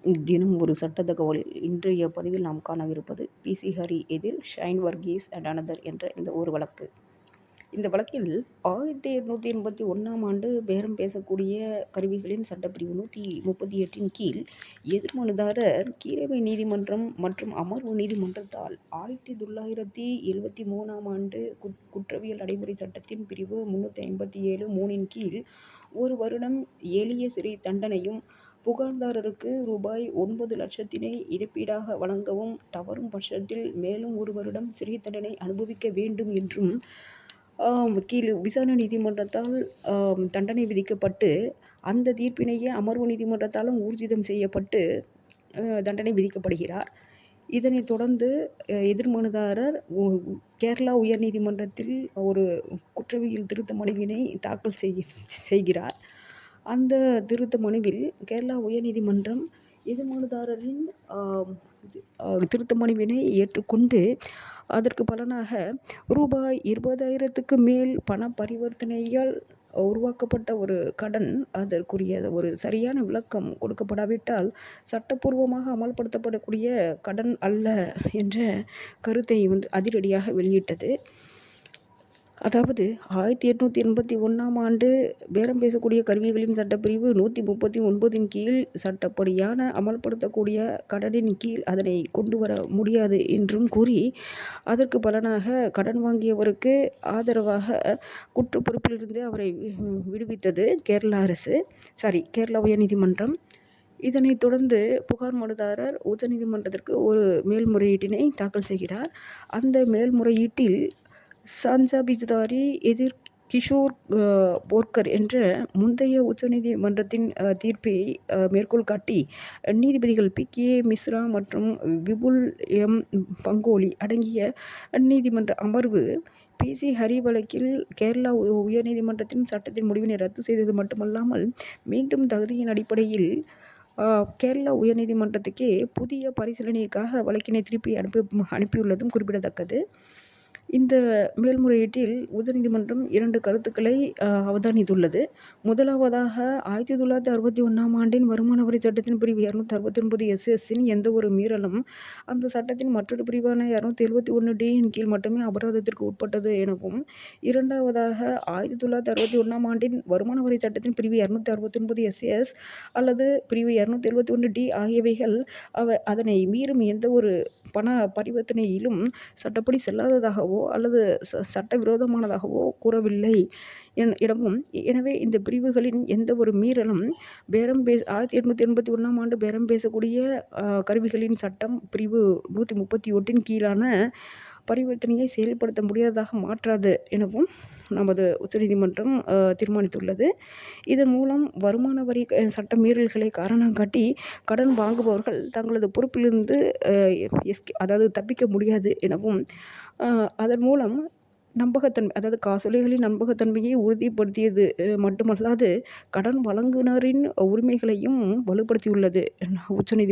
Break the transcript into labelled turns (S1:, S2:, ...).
S1: தினம் ஒரு சட்ட தகவலில் இன்றைய பதிவில் நாம் காணவிருப்பது பி.சி. ஹரி எதிர் ஷைன் வர்கீஸ் அண்ட் அனதர் என்ற இந்த ஒரு வழக்கு. இந்த வழக்கில் 1881ஆம் ஆண்டு பேரம் பேசக்கூடிய கருவிகளின் சட்டப்பிரிவு 138 கீழ் எதிர் மனுதாரர் கீழமை நீதிமன்றம் மற்றும் அமர்வு நீதிமன்றத்தால் 1973ஆம் ஆண்டு குற்றவியல் நடைமுறை சட்டத்தின் பிரிவு 357(3) கீழ் 1 வருடம் எளிய சிறை தண்டனையும், புகார்தாரருக்கு ரூபாய் 9,00,000 இழப்பீடாக வழங்கவும், தவறும் பட்சத்தில் மேலும் 1 வருடம் சிறை தண்டனை அனுபவிக்க வேண்டும் என்றும் கீழ் விசாரணை நீதிமன்றத்தால் தண்டனை விதிக்கப்பட்டு, அந்த தீர்ப்பினையே அமர்வு நீதிமன்றத்தாலும் ஊர்ஜிதம் செய்யப்பட்டு தண்டனை விதிக்கப்படுகிறார். இதனைத் தொடர்ந்து எதிர் மனுதாரர் கேரளா உயர்நீதிமன்றத்தில் ஒரு குற்றவியல் திருத்த மனுவினை தாக்கல் செய்கிறார். அந்த திருத்த மனுவில் கேரளா உயர்நீதிமன்றம் எதிர் மனுதாரரின் திருத்த மனுவினை ஏற்றுக்கொண்டு, அதற்கு பலனாக ரூபாய் 20,000க்கு மேல் பண பரிவர்த்தனையால் உருவாக்கப்பட்ட ஒரு கடன், அதற்குரிய ஒரு சரியான விளக்கம் கொடுக்கப்படாவிட்டால் சட்டப்பூர்வமாக அமல்படுத்தப்படக்கூடிய கடன் அல்ல என்ற கருத்தை அதிரடியாக வெளியிட்டது. அதாவது 1881ஆம் ஆண்டு பேரம் பேசக்கூடிய கருவிகளின் சட்டப்பிரிவு 139 கீழ் சட்டப்படியான அமல்படுத்தக்கூடிய கடனின் கீழ் அதனை கொண்டு வர முடியாது என்றும் கூறி, அதற்கு பலனாக கடன் வாங்கியவருக்கு ஆதரவாக குற்ற பொறுப்பிலிருந்து அவரை விடுவித்தது கேரளா உயர்நீதிமன்றம். இதனைத் தொடர்ந்து புகார் மனுதாரர் உச்சநீதிமன்றத்திற்கு ஒரு மேல்முறையீட்டினை தாக்கல் செய்கிறார். அந்த மேல்முறையீட்டில் சாஞ்சா பிஜ்தாரி எதிர் கிஷோர் போர்கர் என்ற முந்தைய உச்சநீதிமன்றத்தின் தீர்ப்பை மேற்கோள் காட்டி, நீதிபதிகள் பி.கே. மிஸ்ரா மற்றும் விபுல் எம். பங்கோலி அடங்கிய நீதிமன்ற அமர்வு பி.சி. ஹரி வழக்கில் கேரளா உயர்நீதிமன்றத்தின் சட்டத்தின் முடிவினை ரத்து செய்தது மட்டுமல்லாமல், மீண்டும் தகுதியின் அடிப்படையில் கேரளா உயர்நீதிமன்றத்துக்கே புதிய பரிசீலனைக்காக வழக்கினை திருப்பி அனுப்பியுள்ளதும் குறிப்பிடத்தக்கது. இந்த மேல்முறையீட்டில் உச்சநீதிமன்றம் 2 கருத்துக்களை அவதானித்துள்ளது. முதலாவதாக, 1961ஆம் ஆண்டின் வருமான வரி சட்டத்தின் பிரிவு 269(SS)ன் எந்த ஒரு மீறலும் அந்த சட்டத்தின் மற்றொரு பிரிவான 271(D)ன் கீழ் மட்டுமே அபராதத்திற்கு உட்பட்டது எனவும், இரண்டாவதாக 1961ஆம் ஆண்டின் வருமான வரி சட்டத்தின் பிரிவு 269(SS) அல்லது பிரிவு 271(D) ஆகியவைகள் அதனை மீறும் எந்த ஒரு பண பரிவர்த்தனையிலும் சட்டப்படி செல்லாததாகவோ அல்லது சட்டவிரோதமானதாகவோ கூறவில்லை எனவும், எனவே இந்த பிரிவுகளின் எந்த ஒரு மீறலும் 1881ஆம் ஆண்டு பேரம் பேசக்கூடிய கருவிகளின் சட்டம் பிரிவு 138ன் கீழான பரிவர்த்தனையை செயல்படுத்த முடியாததாக மாற்றாது எனவும் நமது உச்சநீதிமன்றம் தீர்மானித்துள்ளது. இதன் மூலம் வருமான வரி சட்ட மீறல்களை காரணம் காட்டி கடன் வாங்குபவர்கள் தங்களது பொறுப்பிலிருந்து தப்பிக்க முடியாது எனவும், அதன் மூலம் நம்பகத்தன்மை, அதாவது காசோலைகளின் நம்பகத்தன்மையை உறுதிப்படுத்தியது மட்டுமல்லாது கடன் வழங்குனரின் உரிமைகளையும் வலுப்படுத்தியுள்ளது உச்சநீதிமன்றம்.